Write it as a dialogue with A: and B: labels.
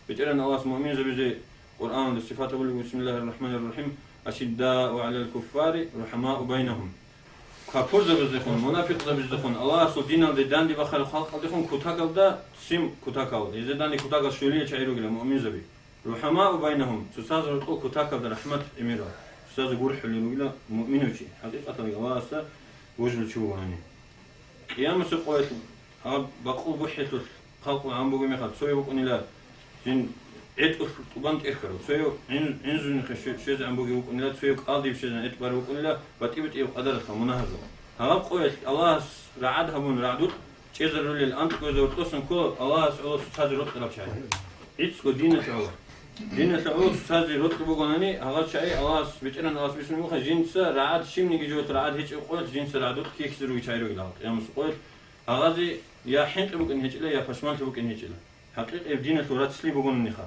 A: بترن الله المؤمنين زبزي قرآن الصفات بسم الله الرحمن الرحيم أشداء على الكفار رحماء بينهم كفر زبزخون منافق زبزخون الله سو دين الدين دي بخير خلق دخون كتاكل دا سيم كتاكل إذا داني كتاكل شولية شعيرو جل مؤمن زبي رحماء بينهم تساز رتقو كتاكل دا رحمة إميرا تساز جورح اللي نقوله مؤمنو شيء حقيقة الله أسا وجل شو يعني قيام سقوات بقول بحث خلق عم بقول مخاط سوي بقول لا جن إت وبنت إخر سوي إنزل خش شيء عم بقول لا سوي قاضي شيء إت بقول لا بتيبت إيه قدرتها مناهزة هذا قوي الله رعدها من رعدود تجزر للأنت كوزور قسم كل الله سؤال سازر رد قلب شيء إتس كدينة الله دينة الله سازر رد بقولني هذا شيء الله بيتنا الله بيسمى مخ جنس رعد شيء من جوت رعد هيك قوي جنس رعدود كيك زروي شيء يروي لا يا مسقول هذا يا حين تبغى إن هيك لا يا فشمان تبغى إن هيك لا حقيقة بدينة الله تسلي بقول النخاع